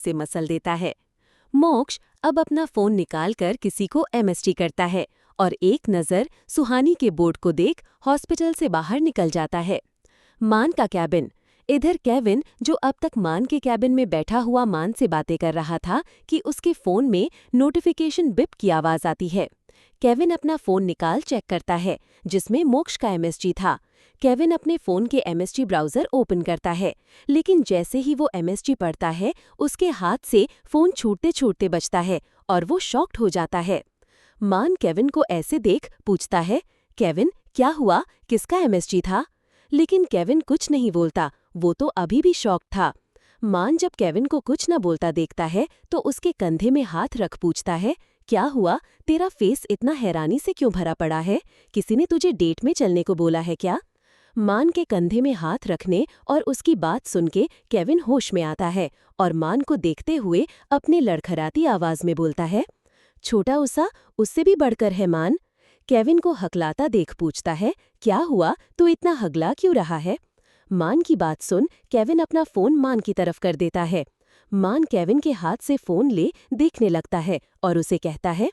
से मसल देता है। मोक्ष अब अपना फोन निकालकर किसी को एमएसटी करता है और एक नज़र सुहानी के बोर्ड को देख हॉस्पिटल से बाहर निकल जाता है। मान का कैबिन। इधर केविन, जो अब तक मान के कैबिन में बैठा हुआ मान से बातें कर रहा था कि उसके फोन में नोटिफिकेशन बिप की आवाज आती है। केविन अपना फोन निकाल चेक करता है, जिसमें मोक्ष का एमएसजी था। केविन अपने फोन के एमएसजी ब्राउजर ओपन करता है, लेकिन जैसे ही वो एमएसजी पढ़ता है, उसके हाथ से फोन छूटते छूटते बचता है और वो शॉक्ड हो जाता है। मान केविन को ऐसे देख पूछता है, केविन क्या हुआ, किसका एमएसजी था? लेकिन केविन कुछ नहीं बोलता, वो तो अभी भी शॉक था। मान जब केविन को कुछ न बोलता देखता है तो उसके कंधे में हाथ रख पूछता है, क्या हुआ, तेरा फेस इतना हैरानी से क्यों भरा पड़ा है? किसी ने तुझे डेट में चलने को बोला है क्या? मान के कंधे में हाथ रखने और उसकी बात सुन के केविन होश में आता है और मान को देखते हुए अपने लड़खड़ाती आवाज में बोलता है, छोटा उसा, उससे भी बढ़कर है मान। केविन को हकलाता देख पूछता है, क्या हुआ, तू इतना हगला क्यों रहा है? मान की बात सुन केविन अपना फोन मान की तरफ कर देता है। मान केविन के हाथ से फोन ले देखने लगता है और उसे कहता है,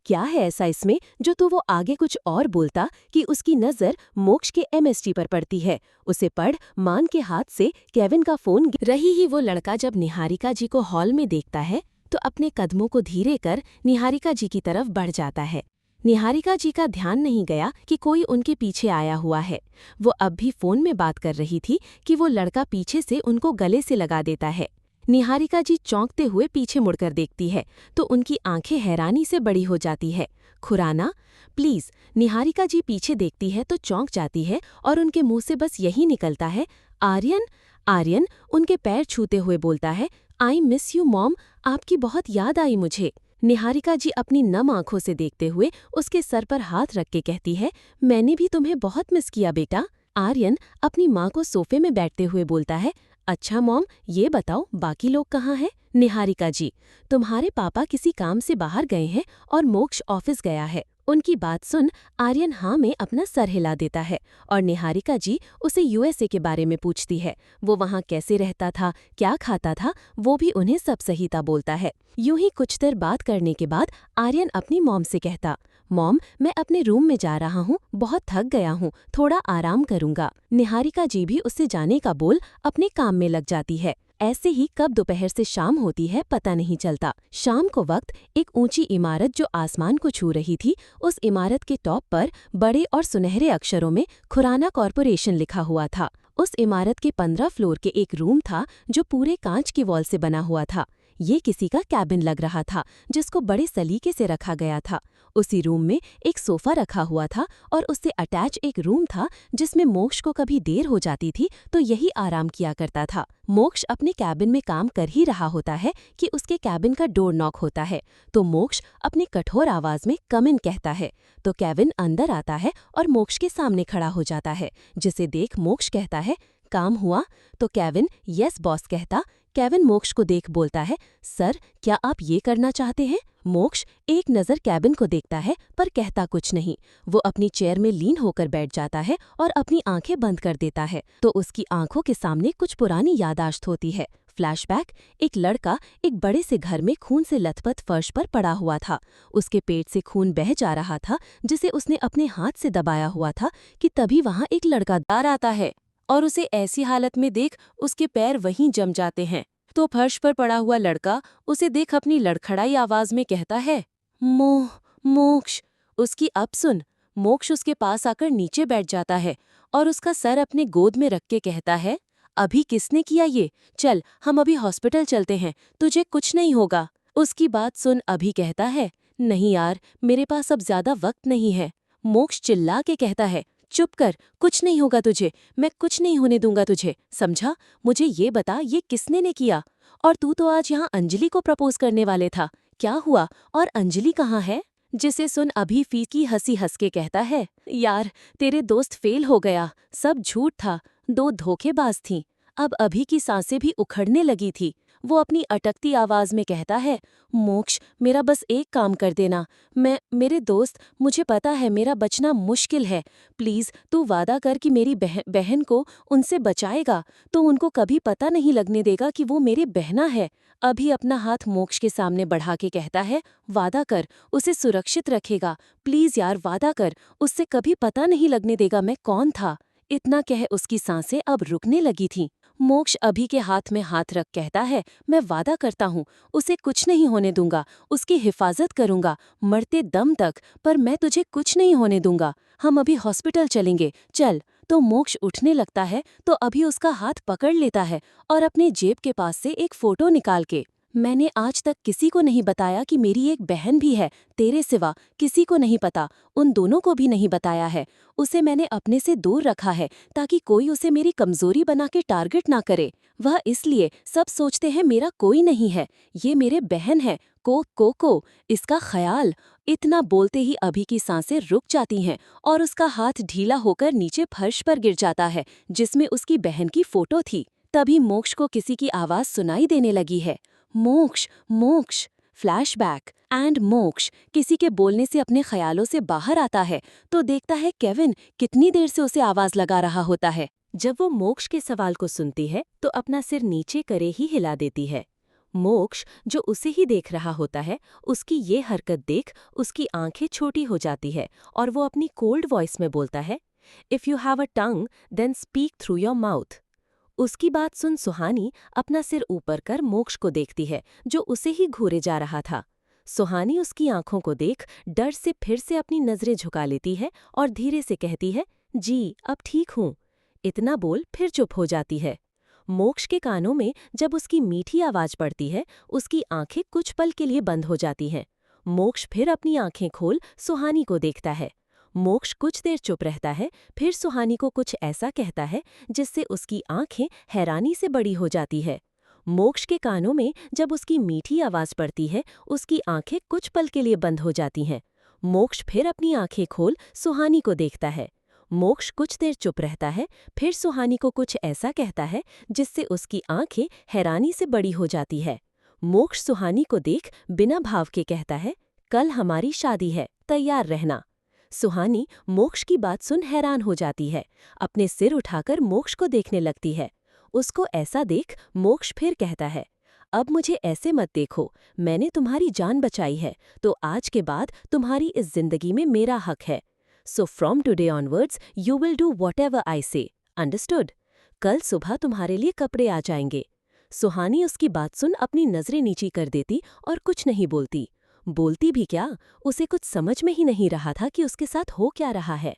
क्या है ऐसा इसमें जो तू वो आगे कुछ और बोलता कि उसकी नज़र मोक्ष के एमएसटी पर पड़ती है। उसे पढ़। मान के हाथ से केविन का फोन रही ही वो लड़का जब निहारिका जी को हॉल में देखता है तो अपने कदमों को धीरे कर निहारिका जी की तरफ बढ़ जाता है। निहारिका जी का ध्यान नहीं गया कि कोई उनके पीछे आया हुआ है। वो अब भी फोन में बात कर रही थी कि वो लड़का पीछे से उनको गले से लगा देता है। निहारिका जी चौंकते हुए पीछे मुड़कर देखती है तो उनकी आंखें हैरानी से बड़ी हो जाती है। खुराना, प्लीज। निहारिका जी पीछे देखती है तो चौंक जाती है और उनके मुंह से बस यही निकलता है, आर्यन। आर्यन उनके पैर छूते हुए बोलता है, आई मिस यू मॉम, आपकी बहुत याद आई मुझे। निहारिका जी अपनी नम आंखों से देखते हुए उसके सर पर हाथ रख के कहती है, मैंने भी तुम्हें बहुत मिस किया बेटा। आर्यन अपनी माँ को सोफे में बैठते हुए बोलता है, अच्छा मॉम, ये बताओ बाकी लोग कहाँ हैं? निहारिका जी, तुम्हारे पापा किसी काम से बाहर गए हैं और मोक्ष ऑफिस गया है। उनकी बात सुन आर्यन हाँ में अपना सर हिला देता है और निहारिका जी उसे यूएसए के बारे में पूछती है। वो वहाँ कैसे रहता था, क्या खाता था, वो भी उन्हें सब सहीता बोलता है। यूं ही कुछ देर बात करने के बाद आर्यन अपनी मॉम से कहता, मॉम, मैं अपने रूम में जा रहा हूँ, बहुत थक गया हूँ, थोड़ा आराम करूँगा। निहारिका जी भी उससे जाने का बोल अपने काम में लग जाती है। ऐसे ही कब दोपहर से शाम होती है पता नहीं चलता। शाम को वक्त एक ऊंची इमारत जो आसमान को छू रही थी, उस इमारत के टॉप पर बड़े और सुनहरे अक्षरों में खुराना कॉरपोरेशन लिखा हुआ था। उस इमारत के 15 फ्लोर के एक रूम था जो पूरे कांच की वॉल से बना हुआ था। ये किसी का कैबिन लग रहा था जिसको बड़े सलीके से रखा गया था। उसी रूम में एक सोफा रखा हुआ था और उससे अटैच एक रूम था जिसमें मोक्ष को कभी देर हो जाती थी तो यही आराम किया करता था। मोक्ष अपने कैबिन में काम कर ही रहा होता है कि उसके कैबिन का डोर नॉक होता है तो मोक्ष अपनी कठोर आवाज में कम इन कहता है तो केविन अंदर आता है और मोक्ष के सामने खड़ा हो जाता है, जिसे देख मोक्ष कहता है, काम हुआ? तो केविन यस बॉस कहता। केविन मोक्ष को देख बोलता है, सर क्या आप ये करना चाहते हैं? मोक्ष एक नज़र केविन को देखता है पर कहता कुछ नहीं। वो अपनी चेयर में लीन होकर बैठ जाता है और अपनी आंखें बंद कर देता है तो उसकी आंखों के सामने कुछ पुरानी यादाश्त होती है। फ्लैशबैक, एक लड़का एक बड़े से घर में खून से लथपथ फर्श पर पड़ा हुआ था। उसके पेट से खून बह जा रहा था जिसे उसने अपने हाथ से दबाया हुआ था कि तभी वहाँ एक लड़का दार आता है और उसे ऐसी हालत में देख उसके पैर वहीं जम जाते हैं। तो फर्श पर पड़ा हुआ लड़का उसे देख अपनी लड़खड़ाई आवाज में कहता है, मोक्ष। उसकी अब सुन। मोक्ष उसके पास आकर नीचे बैठ जाता है और उसका सर अपने गोद में रख के कहता है, अभी किसने किया ये? चल हम अभी हॉस्पिटल चलते हैं, तुझे कुछ नहीं होगा। उसकी बात सुन अभी कहता है, नहीं यार, मेरे पास अब ज्यादा वक्त नहीं है। मोक्ष चिल्ला के कहता है, चुप कर, कुछ नहीं होगा तुझे, मैं कुछ नहीं होने दूंगा तुझे, समझा? मुझे ये बता, ये किसने ने किया? और तू तो आज यहाँ अंजलि को प्रपोज करने वाले था, क्या हुआ? और अंजलि कहाँ है? जिसे सुन अभी फीकी हंसी हंस के कहता है, यार तेरे दोस्त फेल हो गया, सब झूठ था, 2 धोखेबाज थीं। अब अभी की सांसें भी उखड़ने लगी थी। वो अपनी अटकती आवाज में कहता है, मोक्ष, मेरा बस एक काम कर देना। मेरे दोस्त, मुझे पता है मेरा बचना मुश्किल है। प्लीज तू वादा कर कि मेरी बहन को उनसे बचाएगा, तो उनको कभी पता नहीं लगने देगा कि वो मेरी बहना है। अभी अपना हाथ मोक्ष के सामने बढ़ा के कहता है, वादा कर, उसे सुरक्षित रखेगा। प्लीज यार वादा कर, उससे कभी पता नहीं लगने देगा मैं कौन था। इतना कह उसकी सांसें अब रुकने लगी थीं। मोक्ष अभी के हाथ में हाथ रख कहता है, मैं वादा करता हूँ, उसे कुछ नहीं होने दूंगा, उसकी हिफाजत करूंगा, मरते दम तक, पर मैं तुझे कुछ नहीं होने दूंगा। हम अभी हॉस्पिटल चलेंगे, चल। तो मोक्ष उठने लगता है तो अभी उसका हाथ पकड़ लेता है और अपने जेब के पास से एक फोटो निकाल के, मैंने आज तक किसी को नहीं बताया कि मेरी एक बहन भी है, तेरे सिवा किसी को नहीं पता, उन दोनों को भी नहीं बताया है। उसे मैंने अपने से दूर रखा है ताकि कोई उसे मेरी कमजोरी बना के टारगेट ना करे। वह इसलिए सब सोचते हैं मेरा कोई नहीं है, ये मेरे बहन है, को इसका ख्याल। इतना बोलते ही अभी की सांसें रुक जाती हैं और उसका हाथ ढीला होकर नीचे फर्श पर गिर जाता है जिसमें उसकी बहन की फोटो थी। तभी मोक्ष को किसी की आवाज सुनाई देने लगी है, मोक्ष, मोक्ष। फ्लैशबैक एंड मोक्ष किसी के बोलने से अपने ख्यालों से बाहर आता है तो देखता है केविन कितनी देर से उसे आवाज लगा रहा होता है। जब वो मोक्ष के सवाल को सुनती है तो अपना सिर नीचे करे ही हिला देती है। मोक्ष जो उसे ही देख रहा होता है, उसकी ये हरकत देख उसकी आंखें छोटी हो जाती है और वो अपनी कोल्ड वॉइस में बोलता है, if you have a tongue then speak through your mouth. उसकी बात सुन सुहानी अपना सिर ऊपर कर मोक्ष को देखती है जो उसे ही घूरे जा रहा था। सुहानी उसकी आंखों को देख डर से फिर से अपनी नजरें झुका लेती है और धीरे से कहती है, जी अब ठीक हूँ। इतना बोल फिर चुप हो जाती है। मोक्ष के कानों में जब उसकी मीठी आवाज पड़ती है, उसकी आंखें कुछ पल के लिए बंद हो जाती हैं। मोक्ष फिर अपनी आंखें खोल सुहानी को देखता है। मोक्ष कुछ देर चुप रहता है, फिर सुहानी को कुछ ऐसा कहता है जिससे उसकी आंखें हैरानी से बड़ी हो जाती है। मोक्ष के कानों में जब उसकी मीठी आवाज पड़ती है, उसकी आंखें कुछ पल के लिए बंद हो जाती हैं। मोक्ष फिर अपनी आंखें खोल सुहानी को देखता है। मोक्ष कुछ देर चुप रहता है, फिर सुहानी को कुछ ऐसा कहता है जिससे उसकी आंखें हैरानी से बड़ी हो जाती है। मोक्ष सुहानी को देख बिना भाव के कहता है, कल हमारी शादी है, तैयार रहना। सुहानी मोक्ष की बात सुन हैरान हो जाती है, अपने सिर उठाकर मोक्ष को देखने लगती है। उसको ऐसा देख मोक्ष फिर कहता है, अब मुझे ऐसे मत देखो, मैंने तुम्हारी जान बचाई है, तो आज के बाद तुम्हारी इस जिंदगी में मेरा हक है। So from today onwards you will do whatever I से, अंडरस्टूड? कल सुबह तुम्हारे लिए कपड़े आ जाएंगे। सुहानी उसकी बात सुन अपनी नजरें नीची कर देती और कुछ नहीं बोलती। बोलती भी क्या, उसे कुछ समझ में ही नहीं रहा था कि उसके साथ हो क्या रहा है।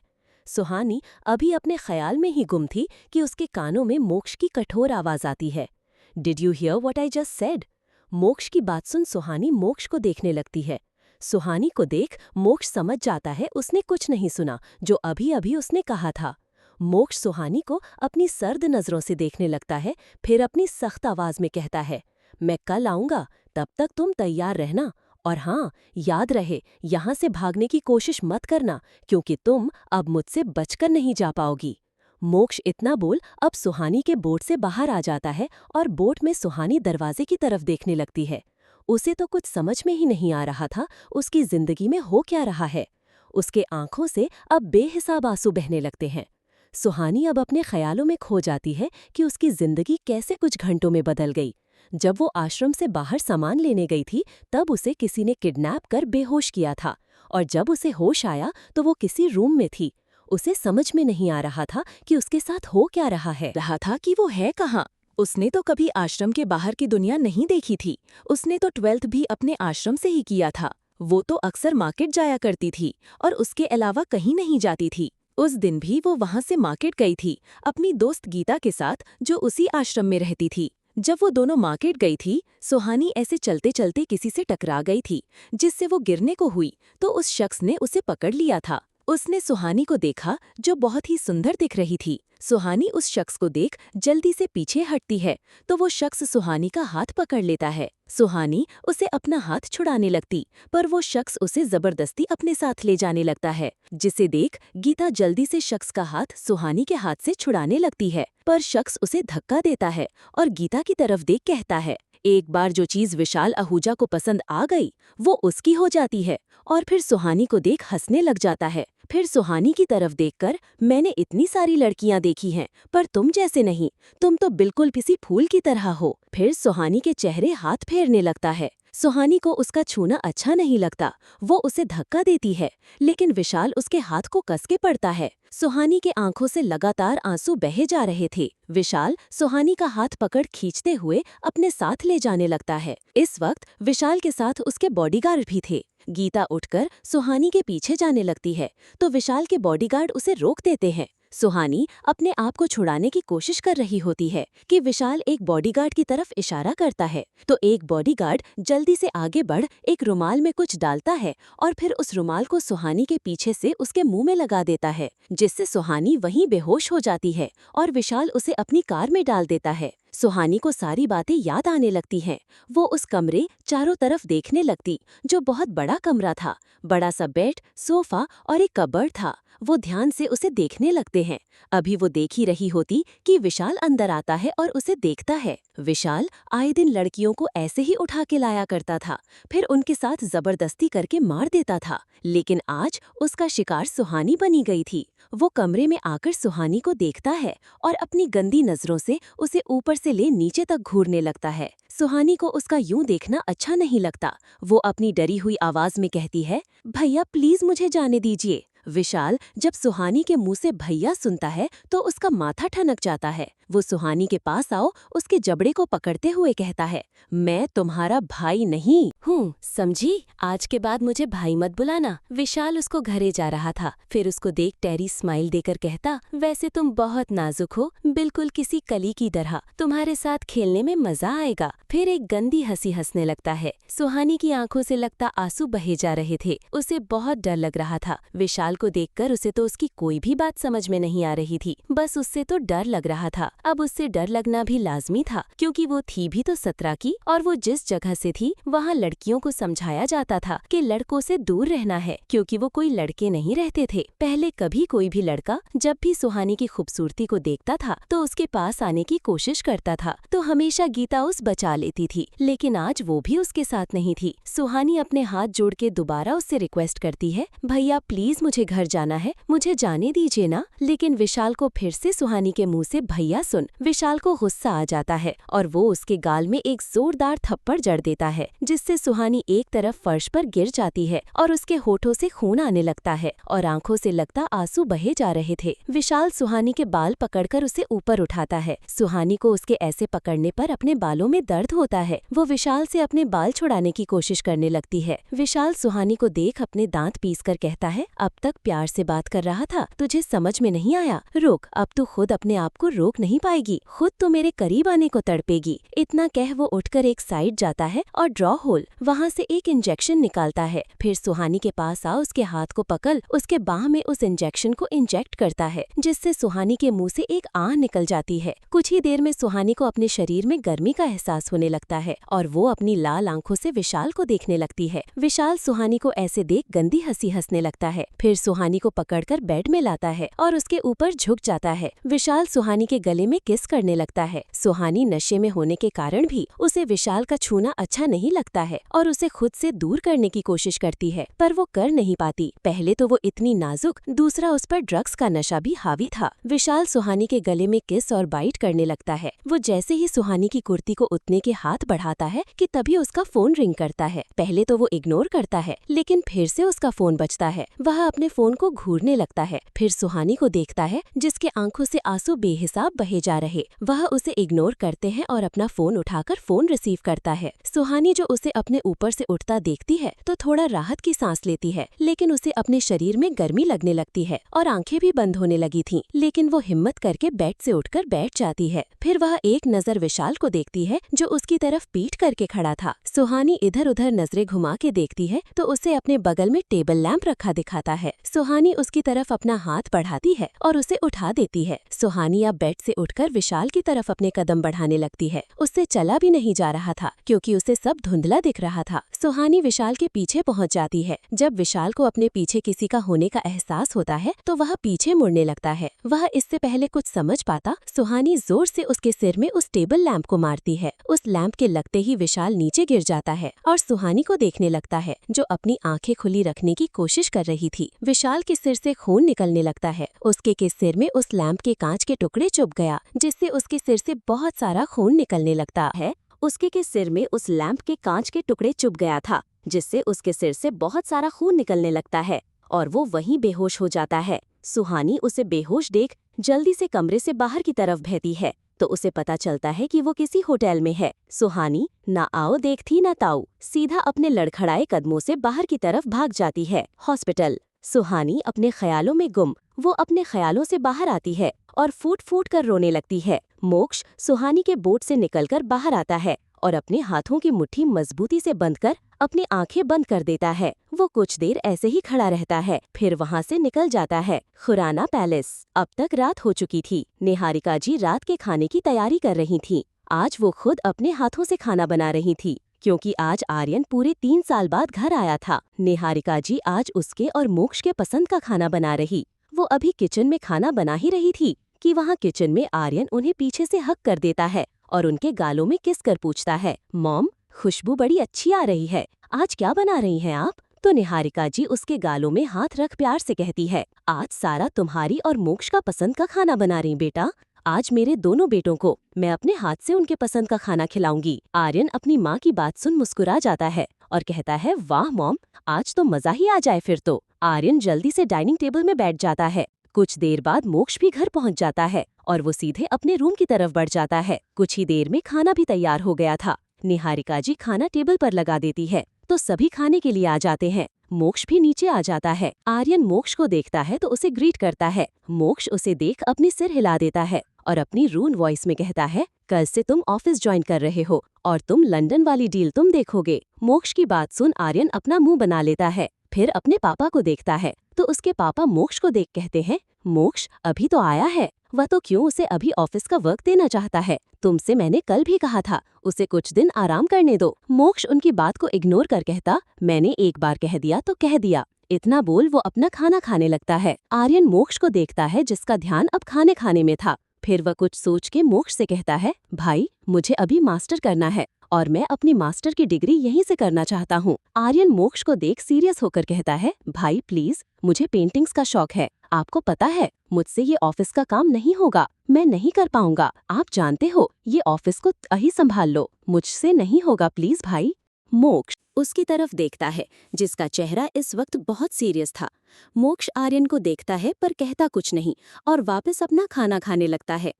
सुहानी अभी अपने ख्याल में ही गुम थी कि उसके कानों में मोक्ष की कठोर आवाज आती है, did you here what I just said? मोक्ष की बात सुन सुहानी मोक्ष को देखने लगती है। सुहानी को देख मोक्ष समझ जाता है उसने कुछ नहीं सुना जो अभी अभी उसने कहा था। मोक्ष सुहानी को अपनी सर्द नजरों से देखने लगता है, फिर अपनी सख्त आवाज में कहता है, मैं कल आऊंगा, तब तक तुम तैयार रहना। और हाँ, याद रहे, यहाँ से भागने की कोशिश मत करना क्योंकि तुम अब मुझसे बचकर नहीं जा पाओगी। मोक्ष इतना बोल अब सुहानी के बोट से बाहर आ जाता है और बोट में सुहानी दरवाजे की तरफ देखने लगती है। उसे तो कुछ समझ में ही नहीं आ रहा था उसकी जिंदगी में हो क्या रहा है। उसके आंखों से अब बेहिसाब आंसू बहने लगते हैं। सुहानी अब अपने ख्यालों में खो जाती है कि उसकी जिंदगी कैसे कुछ घंटों में बदल गई। जब वो आश्रम से बाहर सामान लेने गई थी तब उसे किसी ने किडनैप कर बेहोश किया था और जब उसे होश आया तो वो किसी रूम में थी। उसे समझ में नहीं आ रहा था कि उसके साथ हो क्या रहा था कि वो है कहाँ। उसने तो कभी आश्रम के बाहर की दुनिया नहीं देखी थी। उसने तो 12th भी अपने आश्रम से ही किया था। वो तो अक्सर मार्केट जाया करती थी और उसके अलावा कहीं नहीं जाती थी। उस दिन भी वो वहां से मार्केट गई थी अपनी दोस्त गीता के साथ जो उसी आश्रम में रहती थी। जब वो दोनों मार्केट गई थी, सुहानी ऐसे चलते चलते किसी से टकरा गई थी जिससे वो गिरने को हुई तो उस शख्स ने उसे पकड़ लिया था। उसने सुहानी को देखा जो बहुत ही सुंदर दिख रही थी। सुहानी उस शख्स को देख जल्दी से पीछे हटती है तो वो शख्स सुहानी का हाथ पकड़ लेता है। सुहानी उसे अपना हाथ छुड़ाने लगती पर वो शख्स उसे जबरदस्ती अपने साथ ले जाने लगता है, जिसे देख गीता जल्दी से शख्स का हाथ सुहानी के हाथ से छुड़ाने लगती है पर शख्स उसे धक्का देता है और गीता की तरफ देख कहता है, एक बार जो चीज विशाल आहूजा को पसंद आ गई वो उसकी हो जाती है और फिर सुहानी को देख हंसने लग जाता है। फिर सुहानी की तरफ देखकर, मैंने इतनी सारी लड़कियां देखी हैं पर तुम जैसे नहीं, तुम तो बिल्कुल किसी फूल की तरह हो। फिर सुहानी के चेहरे हाथ फेरने लगता है। सुहानी को उसका छूना अच्छा नहीं लगता, वो उसे धक्का देती है, लेकिन विशाल उसके हाथ को कस के पड़ता है। सुहानी के आंखों से लगातार आंसू बहे जा रहे थे। विशाल सुहानी का हाथ पकड़ खींचते हुए अपने साथ ले जाने लगता है। इस वक्त विशाल के साथ उसके बॉडीगार्ड भी थे। गीता उठकर सुहानी के पीछे जाने लगती है तो विशाल के बॉडीगार्ड उसे रोक देते हैं। सुहानी अपने आप को छुड़ाने की कोशिश कर रही होती है कि विशाल एक बॉडीगार्ड की तरफ इशारा करता है तो एक बॉडीगार्ड जल्दी से आगे बढ़ एक रुमाल में कुछ डालता है और फिर उस रुमाल को सुहानी के पीछे से उसके मुंह में लगा देता है, जिससे सुहानी वहीं बेहोश हो जाती है और विशाल उसे अपनी कार में डाल देता है। सुहानी को सारी बातें याद आने लगती हैं। वो उस कमरे चारों तरफ देखने लगती, जो बहुत बड़ा कमरा था। बड़ा सा बेड, सोफा और एक कबर्ड था। वो ध्यान से उसे देखने लगते हैं। अभी वो देख ही रही होती कि विशाल अंदर आता है और उसे देखता है। विशाल आए दिन लड़कियों को ऐसे ही उठा के लाया करता था, फिर उनके साथ जबरदस्ती करके मार देता था, लेकिन आज उसका शिकार सुहानी बनी गई थी। वो कमरे में आकर सुहानी को देखता है और अपनी गंदी नजरों से उसे ऊपर से ले नीचे तक घूरने लगता है। सुहानी को उसका यूं देखना अच्छा नहीं लगता। वो अपनी डरी हुई आवाज में कहती है, भैया प्लीज मुझे जाने दीजिए। विशाल जब सुहानी के मुंह से भैया सुनता है तो उसका माथा ठनक जाता है। वो सुहानी के पास आओ उसके जबड़े को पकड़ते हुए कहता है, मैं तुम्हारा भाई नहीं हूँ, समझी? आज के बाद मुझे भाई मत बुलाना। विशाल उसको घरे जा रहा था, फिर उसको देख टेरी स्माइल देकर कहता, वैसे तुम बहुत नाजुक हो, बिल्कुल किसी कली की तरह, तुम्हारे साथ खेलने में मजा आएगा। फिर एक गंदी हंसी हंसने लगता है। सुहानी की आंखों से लगता आंसू बहे जा रहे थे। उसे बहुत डर लग रहा था। विशाल को देखकर उसे तो उसकी कोई भी बात समझ में नहीं आ रही थी, बस उससे तो डर लग रहा था। अब उससे डर लगना भी लाजमी था, क्योंकि वो थी भी तो 17 की और वो जिस जगह से थी वहाँ लड़कियों को समझाया जाता था कि लड़कों से दूर रहना है, क्योंकि वो कोई लड़के नहीं रहते थे। पहले कभी कोई भी लड़का जब भी सुहानी की खूबसूरती को देखता था तो उसके पास आने की कोशिश करता था, तो हमेशा गीता उस बचा लेती थी, लेकिन आज वो भी उसके साथ नहीं थी। सुहानी अपने हाथ जोड़ के दोबारा उससे रिक्वेस्ट करती है, भैया प्लीज मुझे घर जाना है, मुझे जाने दीजिए ना। लेकिन विशाल को फिर से सुहानी के मुंह से भैया सुन विशाल को गुस्सा आ जाता है और वो उसके गाल में एक जोरदार थप्पड़ जड़ देता है, जिससे सुहानी एक तरफ फर्श पर गिर जाती है और उसके होठों से खून आने लगता है और आंखों से लगता आंसू बहे जा रहे थे। विशाल सुहानी के बाल पकड़कर उसे ऊपर उठाता है। सुहानी को उसके ऐसे पकड़ने पर अपने बालों में दर्द होता है। वो विशाल से अपने बाल छुड़ाने की कोशिश करने लगती है। विशाल सुहानी को देख अपने दांत पीसकर कहता है, अब तक प्यार से बात कर रहा था, तुझे समझ में नहीं आया? रुक, अब तू खुद अपने आप को रोक नहीं पाएगी, खुद तो मेरे करीब आने को तड़पेगी। इतना कह वो उठकर एक साइड जाता है और ड्रॉ होल वहाँ से एक इंजेक्शन निकालता है। फिर सुहानी के पास आ उसके हाथ को पकड़ उसके बाह में उस इंजेक्शन को इंजेक्ट करता है, जिससे सुहानी के मुंह से एक आह निकल जाती है। कुछ ही देर में सुहानी को अपने शरीर में गर्मी का एहसास होने लगता है और वो अपनी लाल आंखों से विशाल को देखने लगती है। विशाल सुहानी को ऐसे देख गंदी हंसी हंसने लगता है। फिर सुहानी को पकड़कर बेड में लाता है और उसके ऊपर झुक जाता है। विशाल सुहानी के गले में किस करने लगता है। सुहानी नशे में होने के कारण भी उसे विशाल का छूना अच्छा नहीं लगता है और उसे खुद से दूर करने की कोशिश करती है, पर वो कर नहीं पाती। पहले तो वो इतनी नाजुक, दूसरा उस पर ड्रग्स का नशा भी हावी था। विशाल सुहानी के गले में किस और बाइट करने लगता है। वो जैसे ही सुहानी की कुर्ती को उतने के हाथ बढ़ाता है कि तभी उसका फोन रिंग करता है। पहले तो वो इग्नोर करता है, लेकिन फिर से उसका फोन बजता है। वह अपने फोन को घूरने लगता है। फिर सुहानी को देखता है जिसके आंखों से आंसू बेहिसाब बहे जा रहे। वह उसे इग्नोर करते हैं और अपना फोन उठाकर फोन रिसीव करता है। सुहानी जो उसे अपने ऊपर से उठता देखती है तो थोड़ा राहत की सांस लेती है, लेकिन उसे अपने शरीर में गर्मी लगने लगती है और आंखें भी बंद होने लगी थीं। लेकिन वो हिम्मत करके बेड से उठकर बैठ जाती है। फिर वह एक नजर विशाल को देखती है जो उसकी तरफ पीठ करके खड़ा था। सुहानी इधर उधर नजरें घुमा के देखती है तो उसे अपने बगल में टेबल लैंप रखा दिखाता है। सुहानी उसकी तरफ अपना हाथ बढ़ाती है और उसे उठा देती है। सुहानी अब बेड से उठकर विशाल की तरफ अपने कदम बढ़ाने लगती है। उससे चला भी नहीं जा रहा था क्योंकि उसे सब धुंधला दिख रहा था। सुहानी विशाल के पीछे पहुंच जाती है। जब विशाल को अपने पीछे किसी का होने का एहसास होता है तो वह पीछे मुड़ने लगता है। वह इससे पहले कुछ समझ पाता, सुहानी जोर से उसके सिर में उस टेबल लैंप को मारती है। उस लैंप के लगते ही विशाल नीचे गिर जाता है और सुहानी को देखने लगता है, जो अपनी आंखें खुली रखने की कोशिश कर रही थी। विशाल के सिर से खून निकलने लगता है। उसके सिर में उस लैंप के कांच के टुकड़े चुभ गया, जिससे उसके सिर से बहुत सारा खून निकलने लगता है। उसके सिर में उस लैंप के कांच के टुकड़े चुभ गया था, जिससे उसके सिर से बहुत सारा खून निकलने लगता है और वो वहीं बेहोश हो जाता है। सुहानी उसे बेहोश देख जल्दी से कमरे से बाहर की तरफ बहती है तो उसे पता चलता है कि वो किसी होटल में है। सुहानी ना आओ देखती ना ताऊ, सीधा अपने लड़खड़ाए कदमों से बाहर की तरफ भाग जाती है। हॉस्पिटल। सुहानी अपने ख्यालों में गुम, वो अपने ख्यालों से बाहर आती है और फूट फूट कर रोने लगती है। मोक्ष सुहानी के बोट से निकलकर बाहर आता है और अपने हाथों की मुट्ठी मजबूती से बंद कर अपनी आंखें बंद कर देता है। वो कुछ देर ऐसे ही खड़ा रहता है, फिर वहाँ से निकल जाता है। खुराना पैलेस। अब तक रात हो चुकी थी। निहारिका जी रात के खाने की तैयारी कर रही थी। आज वो खुद अपने हाथों से खाना बना रही थी, क्योंकि आज आर्यन पूरे 3 साल बाद घर आया था। निहारिका जी आज उसके और मोक्ष के पसंद का खाना बना रही। वो अभी किचन में खाना बना ही रही थी कि वहाँ किचन में आर्यन उन्हें पीछे से हक कर देता है और उनके गालों में किस कर पूछता है, मॉम खुशबू बड़ी अच्छी आ रही है, आज क्या बना रही हैं आप? तो निहारिका जी उसके गालों में हाथ रख प्यार से कहती है, आज सारा तुम्हारी और मोक्ष का पसंद का खाना बना रही बेटा। आज मेरे दोनों बेटों को मैं अपने हाथ से उनके पसंद का खाना खिलाऊंगी। आर्यन अपनी माँ की बात सुन मुस्कुरा जाता है और कहता है, वाह मॉम, आज तो मजा ही आ जाए फिर तो। आर्यन जल्दी से डाइनिंग टेबल में बैठ जाता है। कुछ देर बाद मोक्ष भी घर पहुंच जाता है और वो सीधे अपने रूम की तरफ बढ़ जाता है। कुछ ही देर में खाना भी तैयार हो गया था। निहारिका जी खाना टेबल पर लगा देती है तो सभी खाने के लिए आ जाते हैं। मोक्ष भी नीचे आ जाता है। आर्यन मोक्ष को देखता है तो उसे ग्रीट करता है। मोक्ष उसे देख अपनी सिर हिला देता है और अपनी रून वॉइस में कहता है, कल से तुम ऑफिस ज्वाइन कर रहे हो और तुम लंदन वाली डील तुम देखोगे। मोक्ष की बात सुन आर्यन अपना मुंह बना लेता है, फिर अपने पापा को देखता है तो उसके पापा मोक्ष को देख कहते हैं, मोक्ष अभी तो आया है, वह तो क्यों उसे अभी ऑफिस का वर्क देना चाहता है? तुमसे मैंने कल भी कहा था उसे कुछ दिन आराम करने दो। मोक्ष उनकी बात को इग्नोर कर कहता, मैंने एक बार कह दिया तो कह दिया। इतना बोल वो अपना खाना खाने लगता है। आर्यन मोक्ष को देखता है जिसका ध्यान अब खाने खाने में था। फिर वह कुछ सोच के मोक्ष से कहता है, भाई मुझे अभी मास्टर करना है और मैं अपनी मास्टर की डिग्री यहीं से करना चाहता हूँ। आर्यन मोक्ष को देख सीरियस होकर कहता है, भाई प्लीज, मुझे पेंटिंग्स का शौक है, आपको पता है मुझसे ये ऑफिस का काम नहीं होगा, मैं नहीं कर पाऊंगा। आप जानते हो ये ऑफिस को ही संभाल लो, मुझसे नहीं होगा प्लीज भाई। मोक्ष उसकी तरफ देखता है जिसका चेहरा इस वक्त बहुत सीरियस था। मोक्ष आर्यन को देखता है पर कहता कुछ नहीं और वापस अपना खाना खाने लगता है।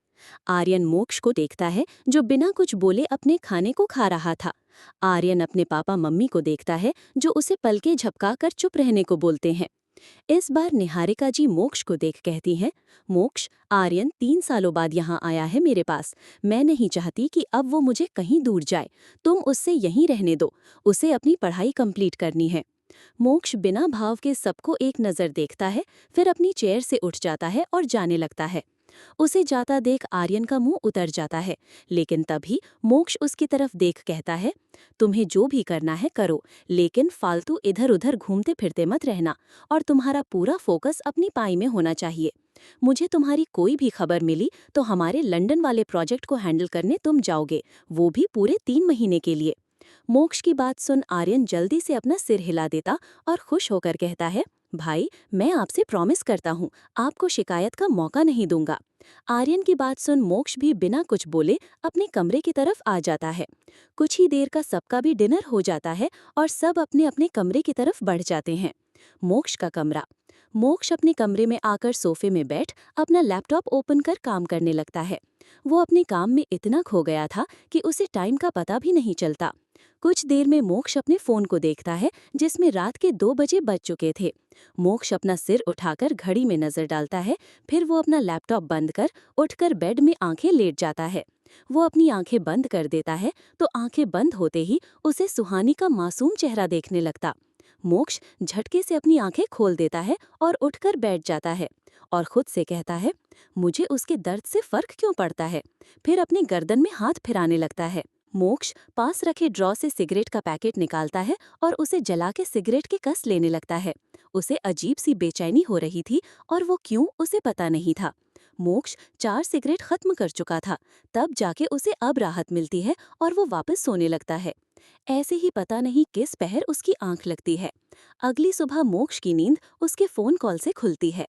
आर्यन मोक्ष को देखता है जो बिना कुछ बोले अपने खाने को खा रहा था। आर्यन अपने पापा मम्मी को देखता है जो उसे पलके झपकाकर चुप रहने को बोलते हैं। इस बार निहारिका जी मोक्ष को देख कहती हैं, मोक्ष, आर्यन 3 सालों बाद यहाँ आया है मेरे पास। मैं नहीं चाहती कि अब वो मुझे कहीं दूर जाए, तुम उससे यहीं रहने दो, उसे अपनी पढ़ाई कंप्लीट करनी है। मोक्ष बिना भाव के सबको एक नज़र देखता है, फिर अपनी चेयर से उठ जाता है और जाने लगता है। उसे जाता देख आर्यन का मुंह उतर जाता है, लेकिन तभी मोक्ष उसकी तरफ देख कहता है, तुम्हें जो भी करना है करो, लेकिन फालतू इधर उधर घूमते फिरते मत रहना और तुम्हारा पूरा फोकस अपनी पाई में होना चाहिए। मुझे तुम्हारी कोई भी खबर मिली तो हमारे लंदन वाले प्रोजेक्ट को हैंडल करने तुम जाओगे, वो भी पूरे 3 महीने के लिए। मोक्ष की बात सुन आर्यन जल्दी से अपना सिर हिला देता और खुश होकर कहता है, भाई मैं आपसे प्रॉमिस करता हूँ आपको शिकायत का मौका नहीं दूंगा। आर्यन की बात सुन मोक्ष भी बिना कुछ बोले अपने कमरे की तरफ आ जाता है। कुछ ही देर का सबका भी डिनर हो जाता है और सब अपने अपने कमरे की तरफ बढ़ जाते हैं। मोक्ष का कमरा। मोक्ष अपने कमरे में आकर सोफे में बैठ अपना लैपटॉप ओपन कर काम करने लगता है। वो अपने काम में इतना खो गया था कि उसे टाइम का पता भी नहीं चलता। कुछ देर में मोक्ष अपने फोन को देखता है जिसमें रात के 2 बजे बज चुके थे। मोक्ष अपना सिर उठाकर घड़ी में नजर डालता है, फिर वो अपना लैपटॉप बंद कर उठकर बेड में आंखें लेट जाता है। वो अपनी आंखें बंद कर देता है तो आंखें बंद होते ही उसे सुहानी का मासूम चेहरा देखने लगता। मोक्ष झटके से अपनी आंखें खोल देता है और उठकर बैठ जाता है और खुद से कहता है, मुझे उसके दर्द से फर्क क्यों पड़ता है। फिर अपनी गर्दन में हाथ फिराने लगता है। मोक्ष पास रखे ड्रॉ से सिगरेट का पैकेट निकालता है और उसे जला के सिगरेट के कस लेने लगता है। उसे अजीब सी बेचैनी हो रही थी और वो क्यों उसे पता नहीं था। मोक्ष 4 सिगरेट खत्म कर चुका था, तब जाके उसे अब राहत मिलती है और वो वापस सोने लगता है। ऐसे ही पता नहीं किस पहर उसकी आंख लगती है। अगली सुबह मोक्ष की नींद उसके फोन कॉल से खुलती है।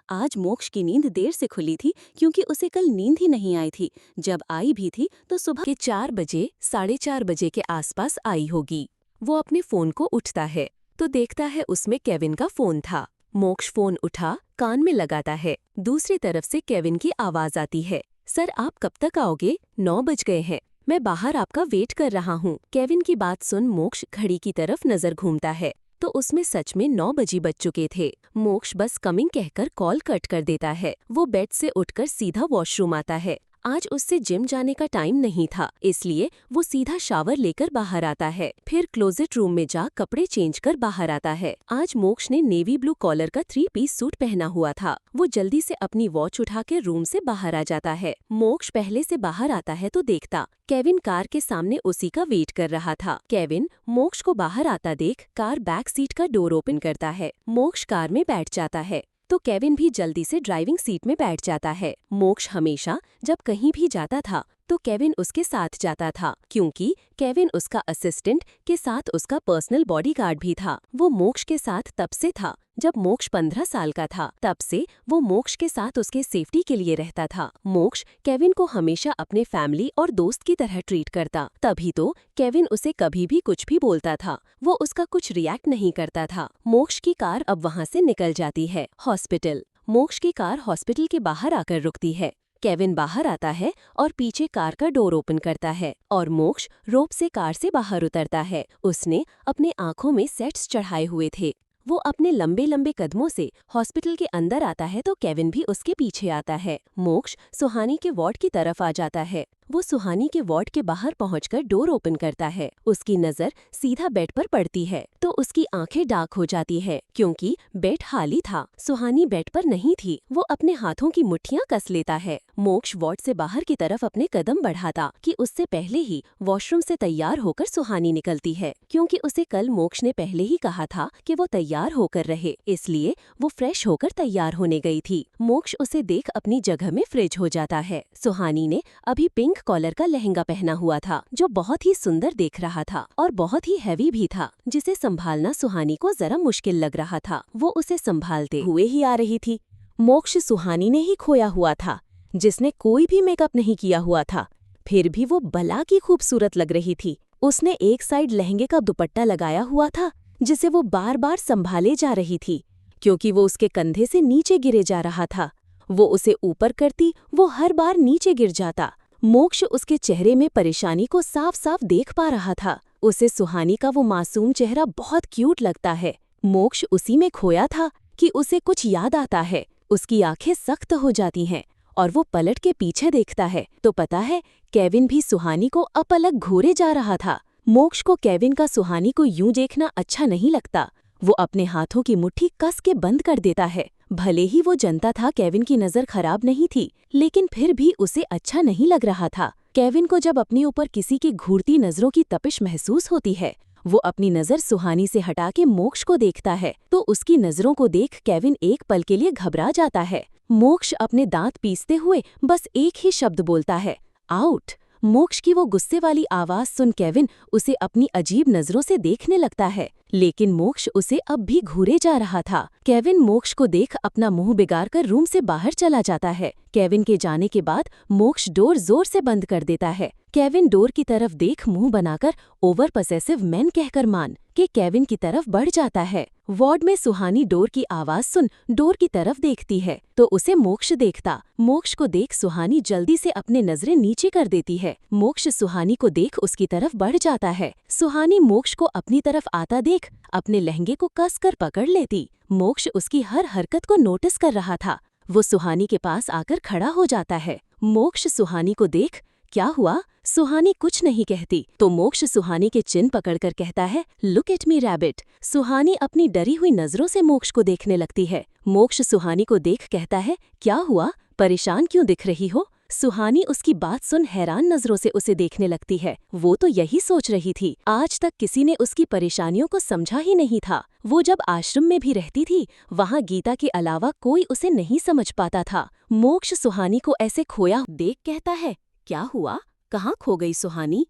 आज मोक्ष की नींद देर से खुली थी क्योंकि उसे कल नींद ही नहीं आई थी। जब आई भी थी तो सुबह के 4 बजे 4:30 बजे के आसपास आई होगी। वो अपने फोन को उठता है तो देखता है उसमें केविन का फोन था। मोक्ष फोन उठा, कान में लगाता है। दूसरी तरफ से केविन की आवाज आती है, सर आप कब तक आओगे? 9 बज गए हैं, मैं बाहर आपका वेट कर रहा हूँ। केविन की बात सुन मोक्ष घड़ी की तरफ नजर घूमता है तो उसमें सच में 9 बज चुके थे। मोक्ष बस कमिंग कहकर कॉल कट कर देता है। वो बेड से उठकर सीधा वॉशरूम आता है। आज उससे जिम जाने का टाइम नहीं था, इसलिए वो सीधा शावर लेकर बाहर आता है। फिर क्लोजेट रूम में जा कपड़े चेंज कर बाहर आता है। आज मोक्ष ने नेवी ब्लू कॉलर का 3 पीस सूट पहना हुआ था। वो जल्दी से अपनी वॉच उठा के रूम से बाहर आ जाता है। मोक्ष पहले से बाहर आता है तो देखता केविन कार के सामने उसी का वेट कर रहा था। केविन मोक्ष को बाहर आता देख कार बैक सीट का डोर ओपन करता है। मोक्ष कार में बैठ जाता है तो केविन भी जल्दी से ड्राइविंग सीट में बैठ जाता है। मोक्ष हमेशा जब कहीं भी जाता था तो केविन उसके साथ जाता था, क्योंकि केविन उसका असिस्टेंट के साथ उसका पर्सनल बॉडीगार्ड भी था। वो मोक्ष के साथ तब से था जब मोक्ष 15 साल का था। तब से वो मोक्ष के साथ उसके सेफ्टी के लिए रहता था। मोक्ष केविन को हमेशा अपने फैमिली और दोस्त की तरह ट्रीट करता, तभी तो केविन उसे कभी भी कुछ भी बोलता था वो उसका कुछ रिएक्ट नहीं करता था। मोक्ष की कार अब वहाँ से निकल जाती है। हॉस्पिटल। मोक्ष की कार हॉस्पिटल के बाहर आकर रुकती है। केविन बाहर आता है और पीछे कार का डोर ओपन करता है और मोक्ष रोप से कार से बाहर उतरता है। उसने अपने आँखों में सेट्स चढ़ाए हुए थे। वो अपने लंबे लंबे कदमों से हॉस्पिटल के अंदर आता है तो केविन भी उसके पीछे आता है। मोक्ष सुहानी के वार्ड की तरफ आ जाता है। वो सुहानी के वार्ड के बाहर पहुंचकर डोर ओपन करता है। उसकी नज़र सीधा बेड पर पड़ती है तो उसकी आंखें डार्क हो जाती है, क्योंकि बेड खाली था। सुहानी बेड पर नहीं थी। वो अपने हाथों की मुट्ठियां कस लेता है। मोक्ष वार्ड से बाहर की तरफ अपने कदम बढ़ाता कि उससे पहले ही वॉशरूम से तैयार होकर सुहानी निकलती है, क्योंकि उसे कल मोक्ष ने पहले ही कहा था कि वो तैयार होकर रहे, इसलिए वो फ्रेश होकर तैयार होने गई थी। मोक्ष उसे देख अपनी जगह में फ्रिज हो जाता है। सुहानी ने अभी पिंक कॉलर का लहंगा पहना हुआ था जो बहुत ही सुंदर देख रहा था और बहुत ही हैवी भी था, जिसे संभालना सुहानी को जरा मुश्किल लग रहा था। वो उसे संभालते हुए ही आ रही थी। मोक्ष सुहानी ने ही खोया हुआ था, जिसने कोई भी मेकअप नहीं किया हुआ था, फिर भी वो भला की खूबसूरत लग रही थी। उसने एक साइड लहंगे का दुपट्टा लगाया हुआ था जिसे वो बार बार संभाले जा रही थी, क्योंकि वो उसके कंधे से नीचे गिरे जा रहा था। वो उसे ऊपर करती, वो हर बार नीचे गिर जाता। मोक्ष उसके चेहरे में परेशानी को साफ साफ देख पा रहा था। उसे सुहानी का वो मासूम चेहरा बहुत क्यूट लगता है। मोक्ष उसी में खोया था कि उसे कुछ याद आता है। उसकी आंखें सख्त हो जाती हैं और वो पलट के पीछे देखता है तो पता है केविन भी सुहानी को अपलक घूरे जा रहा था। मोक्ष को केविन का सुहानी को यूं देखना अच्छा नहीं लगता। वो अपने हाथों की मुट्ठी कस के बंद कर देता है। भले ही वो जानता था केविन की नज़र खराब नहीं थी, लेकिन फिर भी उसे अच्छा नहीं लग रहा था। केविन को जब अपने ऊपर किसी की घूरती नज़रों की तपिश महसूस होती है, वो अपनी नज़र सुहानी से हटा के मोक्ष को देखता है तो उसकी नज़रों को देख केविन एक पल के लिए घबरा जाता है। मोक्ष अपने दांत पीसते हुए बस एक ही शब्द बोलता है, आउट। मोक्ष की वो गुस्से वाली आवाज सुन केविन उसे अपनी अजीब नजरों से देखने लगता है, लेकिन मोक्ष उसे अब भी घूरे जा रहा था। केविन मोक्ष को देख अपना मुंह बिगाड़ कर रूम से बाहर चला जाता है। केविन के जाने के बाद मोक्ष डोर जोर से बंद कर देता है। केविन डोर की तरफ देख मुंह बनाकर ओवर पसेसिव मैन कहकर मान के केविन की तरफ बढ़ जाता है। वार्ड में सुहानी डोर की आवाज सुन डोर की तरफ देखती है तो उसे मोक्ष देखता। मोक्ष को देख सुहानी जल्दी से अपने नजरें नीचे कर देती है। मोक्ष सुहानी को देख उसकी तरफ बढ़ जाता है। सुहानी मोक्ष को अपनी तरफ आता देख अपने लहंगे को कसकर पकड़ लेती। मोक्ष उसकी हर हरकत को नोटिस कर रहा था। वो सुहानी के पास आकर खड़ा हो जाता है। मोक्ष सुहानी को देख क्या हुआ? सुहानी कुछ नहीं कहती तो मोक्ष सुहानी के चिन पकड़कर कहता है, लुक एट मी रैबिट। सुहानी अपनी डरी हुई नजरों से मोक्ष को देखने लगती है। मोक्ष सुहानी को देख कहता है, क्या हुआ? परेशान क्यों दिख रही हो? सुहानी उसकी बात सुन हैरान नजरों से उसे देखने लगती है। वो तो यही सोच रही थी, आज तक किसी ने उसकी परेशानियों को समझा ही नहीं था। वो जब आश्रम में भी रहती थी, वहाँ गीता के अलावा कोई उसे नहीं समझ पाता था। मोक्ष सुहानी को ऐसे खोया देख कहता है, क्या हुआ? कहाँ खो गई सुहानी?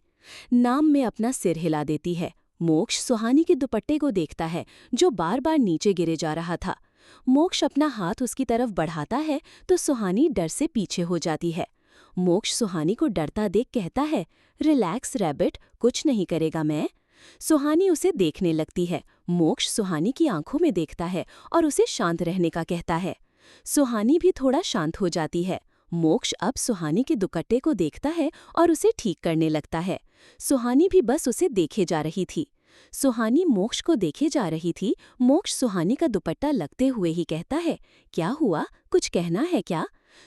नाम में अपना सिर हिला देती है। मोक्ष सुहानी के दुपट्टे को देखता है, जो बार बार नीचे गिरे जा रहा था। मोक्ष अपना हाथ उसकी तरफ बढ़ाता है तो सुहानी डर से पीछे हो जाती है। मोक्ष सुहानी को डरता देख कहता है, रिलैक्स रैबिट, कुछ नहीं करेगा मैं। सुहानी उसे देखने लगती है। मोक्ष सुहानी की आंखों में देखता है और उसे शांत रहने का कहता है। सुहानी भी थोड़ा शांत हो जाती है। मोक्ष अब सुहानी के दुपट्टे को देखता है और उसे ठीक करने लगता है। सुहानी भी बस उसे देखे जा रही थी। सुहानी मोक्ष को देखे जा रही थी। मोक्ष सुहानी का दुपट्टा लगते हुए ही कहता है, क्या हुआ? कुछ कहना है क्या?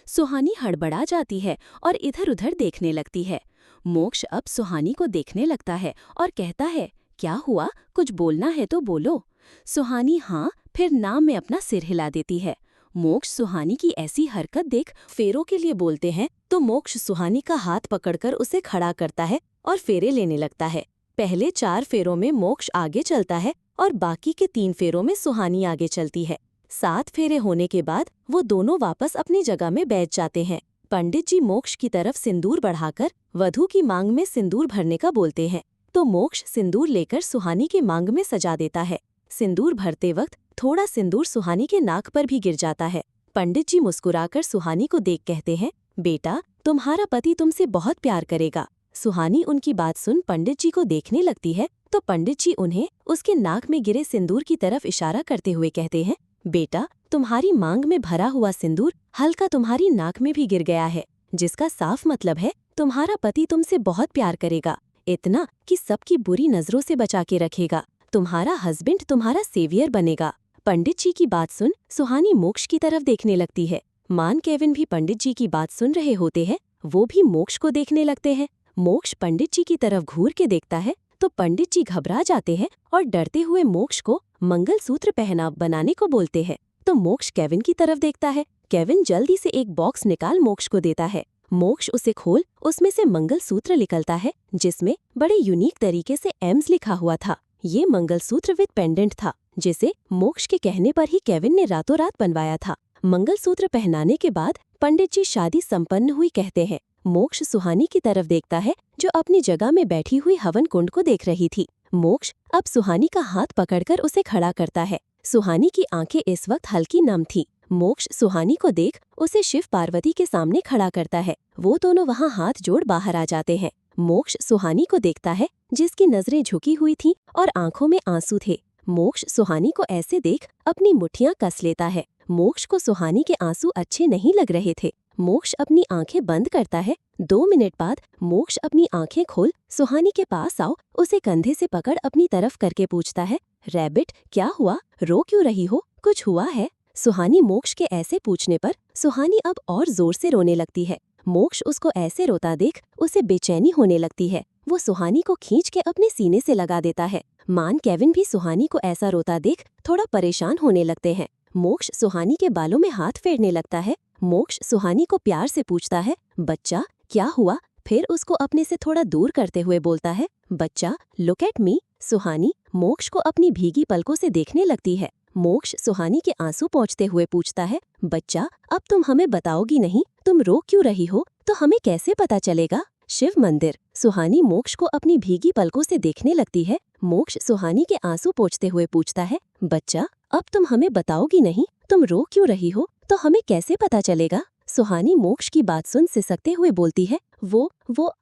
सुहानी हड़बड़ा जाती है और इधर-उधर देखने लगती है। मोक्ष अब सुहानी को देखने लगता है और कहता है, क्या हुआ? कुछ बोलना है तो बोलो। सुहानी हाँ, फिर नाम में अपना सिर हिला देती है। मोक्ष सुहानी की ऐसी हरकत देख फेरों के लिए बोलते हैं तो मोक्ष सुहानी का हाथ पकड़कर उसे खड़ा करता है और फेरे लेने लगता है। पहले 4 फेरों में मोक्ष आगे चलता है और बाकी के 3 फेरों में सुहानी आगे चलती है। 7 फेरे होने के बाद वो दोनों वापस अपनी जगह में बैठ जाते हैं। पंडित जी मोक्ष की तरफ सिंदूर बढ़ाकर वधू की मांग में सिंदूर भरने का बोलते हैं, तो मोक्ष सिंदूर लेकर सुहानी के मांग में सजा देता है। सिंदूर भरते वक्त थोड़ा सिंदूर सुहानी के नाक पर भी गिर जाता है। पंडित जी मुस्कुराकर सुहानी को देख कहते हैं, बेटा, तुम्हारा पति तुमसे बहुत प्यार करेगा। सुहानी उनकी बात सुन पंडित जी को देखने लगती है तो पंडित जी उन्हें उसके नाक में गिरे सिंदूर की तरफ इशारा करते हुए कहते हैं, बेटा, तुम्हारी मांग में भरा हुआ सिंदूर हल्का तुम्हारी नाक में भी गिर गया है, जिसका साफ मतलब है तुम्हारा पति तुमसे बहुत प्यार करेगा, इतना कि सबकी बुरी नजरों से बचा के रखेगा। तुम्हारा हस्बैंड तुम्हारा सेवियर बनेगा। पंडित जी की बात सुन सुहानी मोक्ष की तरफ देखने लगती है। मान केविन भी पंडित जी की बात सुन रहे होते हैं, वो भी मोक्ष को देखने लगते हैं। मोक्ष पंडित जी की तरफ घूर के देखता है तो पंडित जी घबरा जाते हैं और डरते हुए मोक्ष को मंगलसूत्र पहना बनाने को बोलते हैं। तो मोक्ष केविन की तरफ देखता है। केविन जल्दी से एक बॉक्स निकाल मोक्ष को देता है। मोक्ष उसे खोल उसमें से मंगलसूत्र निकलता है, जिसमें बड़े यूनिक तरीके से एम्स लिखा हुआ था। ये मंगलसूत्र विद पेंडेंट था, जिसे मोक्ष के कहने पर ही केविन ने रातों रात बनवाया था। मंगलसूत्र पहनाने के बाद पंडित जी शादी संपन्न हुई कहते हैं। मोक्ष सुहानी की तरफ देखता है, जो अपनी जगह में बैठी हुई हवन कुंड को देख रही थी। मोक्ष अब सुहानी का हाथ पकड़कर उसे खड़ा करता है। सुहानी की आंखें इस वक्त हल्की नम थी। मोक्ष सुहानी को देख उसे शिव पार्वती के सामने खड़ा करता है। वो दोनों वहाँ हाथ जोड़ बाहर आ जाते हैं। मोक्ष सुहानी को देखता है, जिसकी नजरें झुकी हुई थीं और आंखों में आंसू थे। मोक्ष सुहानी को ऐसे देख अपनी मुट्ठियां कस लेता है। मोक्ष को सुहानी के आंसू अच्छे नहीं लग रहे थे। मोक्ष अपनी आंखें बंद करता है। 2 मिनट बाद मोक्ष अपनी आंखें खोल सुहानी के पास आओ उसे कंधे से पकड़ अपनी तरफ करके पूछता है, रैबिट, क्या हुआ? रो क्यों रही हो? कुछ हुआ है? सुहानी मोक्ष के ऐसे पूछने पर सुहानी अब और जोर से रोने लगती है। मोक्ष उसको ऐसे रोता देख उसे बेचैनी होने लगती है। वो सुहानी को खींच के अपने सीने से लगा देता है। मान केविन भी सुहानी को ऐसा रोता देख थोड़ा परेशान होने लगते हैं। मोक्ष सुहानी के बालों में हाथ फेरने लगता है। मोक्ष सुहानी को प्यार से पूछता है, बच्चा, क्या हुआ? फिर उसको अपने से थोड़ा दूर करते हुए बोलता है, बच्चा, लुक एट मी। सुहानी मोक्ष को अपनी भीगी पलकों से देखने लगती है। मोक्ष सुहानी के आंसू पोंछते हुए पूछता है, बच्चा, अब तुम हमें बताओगी नहीं? तुम रो क्यों रही हो? तो हमें कैसे पता चलेगा? शिव मंदिर। सुहानी मोक्ष को अपनी भीगी पलकों से देखने लगती है। मोक्ष सुहानी के आंसू पोंछते हुए पूछता है, बच्चा, अब तुम हमें बताओगी नहीं? तुम रो क्यों रही हो? तो हमें कैसे पता चलेगा? सुहानी मोक्ष की बात सुन सिसकते हुए बोलती है, वो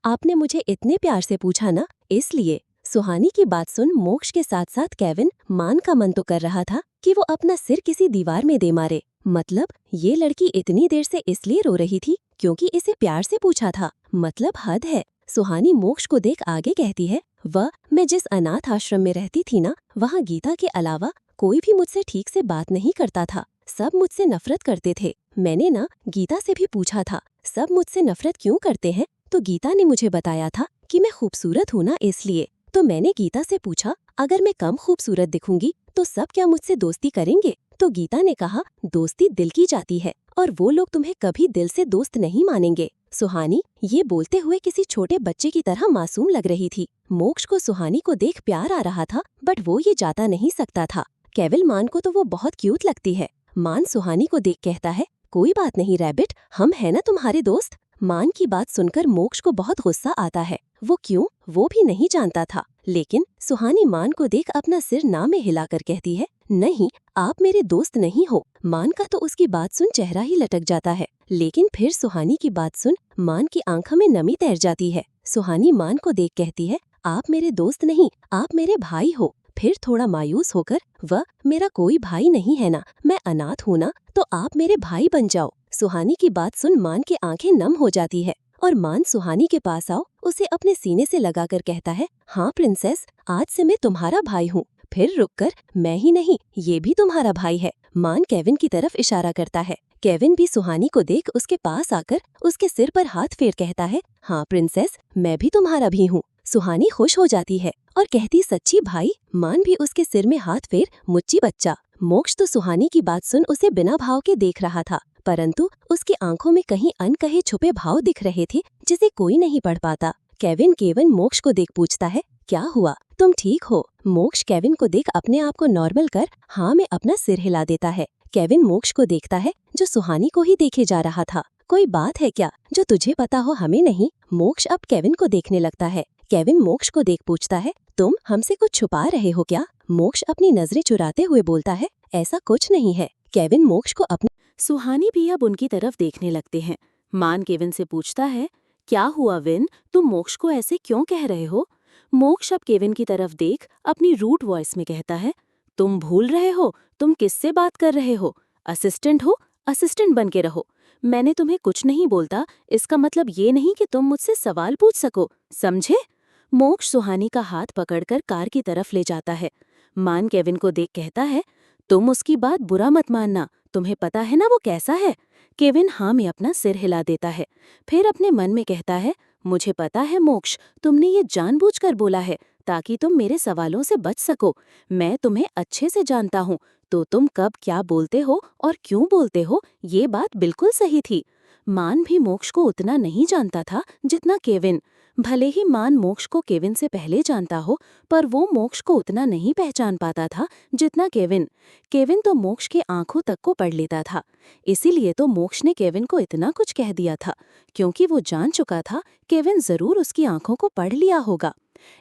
आपने मुझे इतने प्यार से पूछा ना, इसलिए। सुहानी की बात सुन मोक्ष के साथ साथ केविन मान का मन तो कर रहा था कि वो अपना सिर किसी दीवार में दे मारे। मतलब ये लड़की इतनी देर से इसलिए रो रही थी क्योंकि इसे प्यार से पूछा था। मतलब हद है। सुहानी मोक्ष को देख आगे कहती है, मैं जिस अनाथ आश्रम में रहती थी ना, वहाँ गीता के अलावा कोई भी मुझसे ठीक से बात नहीं करता था। सब मुझसे नफरत करते थे। मैंने ना गीता से भी पूछा था, सब मुझसे नफरत क्यों करते हैं? तो गीता ने मुझे बताया था कि मैं खूबसूरत हूँ ना, इसलिए। तो मैंने गीता से पूछा, अगर मैं कम खूबसूरत दिखूंगी तो सब क्या मुझसे दोस्ती करेंगे? तो गीता ने कहा, दोस्ती दिल की जाती है और वो लोग तुम्हें कभी दिल से दोस्त नहीं मानेंगे। सुहानी ये बोलते हुए किसी छोटे बच्चे की तरह मासूम लग रही थी। मोक्ष को सुहानी को देख प्यार आ रहा था, बट वो ये जाता नहीं सकता था। केवल मान को तो वो बहुत क्यूट लगती है। मान सुहानी को देख कहता है, कोई बात नहीं रैबिट, हम है ना तुम्हारे दोस्त। मान की बात सुनकर मोक्ष को बहुत गुस्सा आता है। वो क्यों, वो भी नहीं जानता था। लेकिन सुहानी मान को देख अपना सिर ना में हिलाकर कहती है, नहीं, आप मेरे दोस्त नहीं हो। मान का तो उसकी बात सुन चेहरा ही लटक जाता है। लेकिन फिर सुहानी की बात सुन मान की आंखों में नमी तैर जाती है। सुहानी मान को देख कहती है, आप मेरे दोस्त नहीं, आप मेरे भाई हो। फिर थोड़ा मायूस होकर, वह मेरा कोई भाई नहीं है ना, मैं अनाथ हूँ ना, तो आप मेरे भाई बन जाओ। सुहानी की बात सुन मान की आंखें नम हो जाती है और मान सुहानी के पास आओ उसे अपने सीने से लगाकर कहता है, हाँ प्रिंसेस, आज से मैं तुम्हारा भाई हूँ। फिर रुककर, मैं ही नहीं, ये भी तुम्हारा भाई है। मान केविन की तरफ इशारा करता है। केविन भी सुहानी को देख उसके पास आकर उसके सिर पर हाथ फेर कहता है, हाँ प्रिंसेस, मैं भी तुम्हारा भी हूँ। सुहानी खुश हो जाती है और कहती, सच्ची भाई? मान भी उसके सिर में हाथ फेर, मुच्ची बच्चा। मोक्ष तो सुहानी की बात सुन उसे बिना भाव के देख रहा था, परंतु उसकी आंखों में कहीं अनकहे छुपे भाव दिख रहे थे जिसे कोई नहीं पढ़ पाता। केविन मोक्ष को देख पूछता है, क्या हुआ, तुम ठीक हो? मोक्ष केविन को देख अपने आप को नॉर्मल कर हाँ में अपना सिर हिला देता है। केविन मोक्ष को देखता है जो सुहानी को ही देखे जा रहा था। कोई बात है क्या जो तुझे पता हो हमें नहीं? मोक्ष अब केविन को देखने लगता है। केविन मोक्ष को देख पूछता है, तुम हमसे कुछ छुपा रहे हो क्या? मोक्ष अपनी नजरें चुराते हुए बोलता है, ऐसा कुछ नहीं है। केविन मोक्ष को अपनी सुहानी भी अब उनकी तरफ देखने लगते हैं। मान केविन से पूछता है, क्या हुआ विन, तुम मोक्ष को ऐसे क्यों कह रहे हो? मोक्ष अब केविन की तरफ देख अपनी रूट वॉइस में कहता है, तुम भूल रहे हो तुम किससे बात कर रहे हो? असिस्टेंट हो, असिस्टेंट बन के रहो। मैंने तुम्हें कुछ नहीं बोलता, इसका मतलब ये नहीं कि तुम मुझसे सवाल पूछ सको, समझे? मोक्ष सुहानी का हाथ पकड़कर कार की तरफ ले जाता है। मान केविन को देख कहता है, तुम उसकी बात बुरा मत मानना, तुम्हें पता है ना वो कैसा है? केविन हाँ में अपना सिर हिला देता है। फिर अपने मन में कहता है, मुझे पता है मोक्ष, तुमने ये जानबूझकर बोला है ताकि तुम मेरे सवालों से बच सको। मैं तुम्हें अच्छे से जानता हूँ, तो तुम कब क्या बोलते हो और क्यों बोलते हो, ये बात बिल्कुल सही थी। मान भी मोक्ष को उतना नहीं जानता था जितना केविन। भले ही मान मोक्ष को केविन से पहले जानता हो, पर वो मोक्ष को उतना नहीं पहचान पाता था जितना केविन। केविन तो मोक्ष के आंखों तक को पढ़ लेता था। इसीलिए तो मोक्ष ने केविन को इतना कुछ कह दिया था, क्योंकि वो जान चुका था केविन जरूर उसकी आंखों को पढ़ लिया होगा।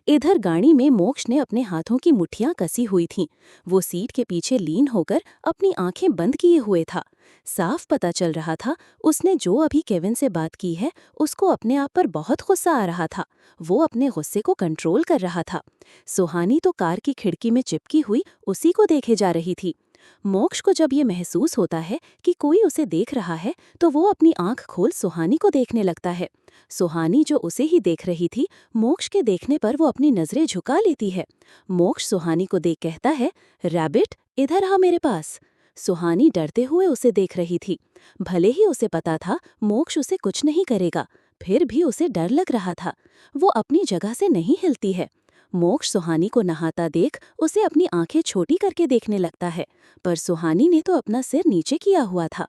इधर गाड़ी में मोक्ष ने अपने हाथों की मुट्ठियां कसी हुई थीं। वो सीट के पीछे लीन होकर अपनी आंखें बंद किए हुए था। साफ पता चल रहा था उसने जो अभी केविन से बात की है उसको अपने आप पर बहुत गुस्सा आ रहा था। वो अपने गुस्से को कंट्रोल कर रहा था। सुहानी तो कार की खिड़की में चिपकी हुई उसी को देखे जा रही थी। मोक्ष को जब ये महसूस होता है कि कोई उसे देख रहा है तो वो अपनी आंख खोल सुहानी को देखने लगता है। सुहानी जो उसे ही देख रही थी, मोक्ष के देखने पर वो अपनी नजरें झुका लेती है। मोक्ष सुहानी को देख कहता है, रैबिट, इधर आ मेरे पास। सुहानी डरते हुए उसे देख रही थी। भले ही उसे पता था मोक्ष उसे कुछ नहीं करेगा, फिर भी उसे डर लग रहा था। वो अपनी जगह से नहीं हिलती है। मोक्ष सुहानी को नहाता देख उसे अपनी आंखें छोटी करके देखने लगता है, पर सुहानी ने तो अपना सिर नीचे किया हुआ था।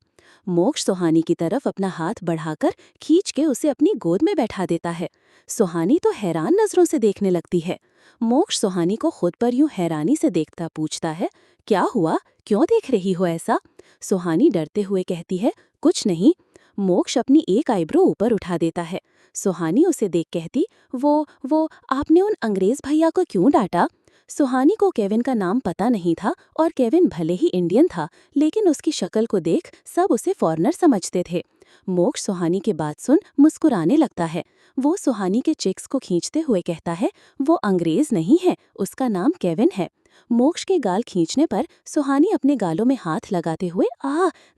मोक्ष सुहानी की तरफ अपना हाथ बढ़ाकर खींच के उसे अपनी गोद में बैठा देता है। सुहानी तो हैरान नजरों से देखने लगती है। मोक्ष सुहानी को खुद पर यूं हैरानी से देखता पूछता है, क्या हुआ, क्यों देख रही हो ऐसा? सुहानी डरते हुए कहती है, कुछ नहीं। मोक्ष अपनी एक आईब्रो ऊपर उठा देता है। सुहानी उसे देख कहती, वो आपने उन अंग्रेज भैया को क्यों डांटा? सुहानी को केविन का नाम पता नहीं था और केविन भले ही इंडियन था, लेकिन उसकी शक्ल को देख सब उसे फॉरेनर समझते थे। मोक्ष सुहानी की बात सुन मुस्कुराने लगता है। वो सुहानी के चिक्स को खींचते हुए कहता है, वो अंग्रेज नहीं है, उसका नाम केविन है। मोक्ष के गाल खींचने पर सुहानी अपने गालों में हाथ लगाते हुए,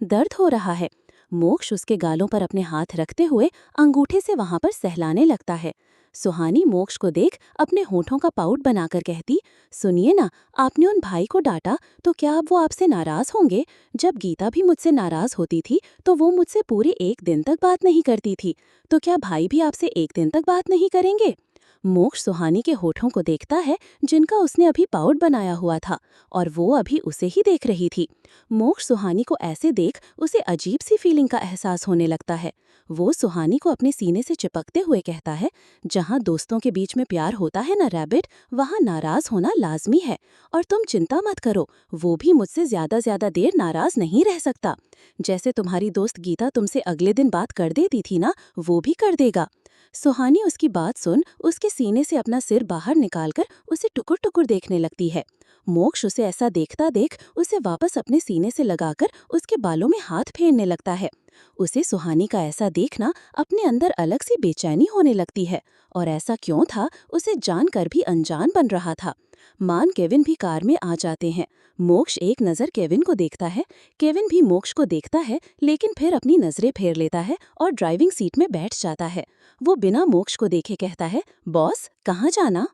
दर्द हो रहा है। मोक्ष उसके गालों पर अपने हाथ रखते हुए अंगूठे से वहां पर सहलाने लगता है। सुहानी मोक्ष को देख अपने होठों का पाउट बनाकर कहती, सुनिए ना, आपने उन भाई को डांटा तो क्या अब वो आपसे नाराज होंगे? जब गीता भी मुझसे नाराज होती थी तो वो मुझसे पूरे 1 दिन तक बात नहीं करती थी, तो क्या भाई भी आपसे 1 दिन तक बात नहीं करेंगे? मोक्ष सुहानी के होठों को देखता है जिनका उसने अभी पाउट बनाया हुआ था, और वो अभी उसे ही देख रही थी। मोक्ष सुहानी को ऐसे देख उसे अजीब सी फीलिंग का एहसास होने लगता है। वो सुहानी को अपने सीने से चिपकते हुए कहता है, जहाँ दोस्तों के बीच में प्यार होता है ना रैबिट, वहाँ नाराज होना लाजमी है। और तुम चिंता मत करो, वो भी मुझसे ज्यादा देर नाराज नहीं रह सकता। जैसे तुम्हारी दोस्त गीता तुमसे अगले दिन बात कर देती थी ना, वो भी कर देगा। सुहानी उसकी बात सुन उसके सीने से अपना सिर बाहर निकालकर उसे टुकुर टुकुर देखने लगती है। मोक्ष उसे ऐसा देखता देख उसे वापस अपने सीने से लगाकर उसके बालों में हाथ फेरने लगता है। उसे सुहानी का ऐसा देखना अपने अंदर अलग सी बेचैनी होने लगती है, और ऐसा क्यों था उसे जानकर भी अनजान बन रहा था। मान केविन भी कार में आ जाते हैं। मोक्ष एक नज़र केविन को देखता है, केविन भी मोक्ष को देखता है, लेकिन फिर अपनी नजरें फेर लेता है और ड्राइविंग सीट में बैठ जाता है। वो बिना मोक्ष को देखे कहता है, बॉस कहाँ जाना?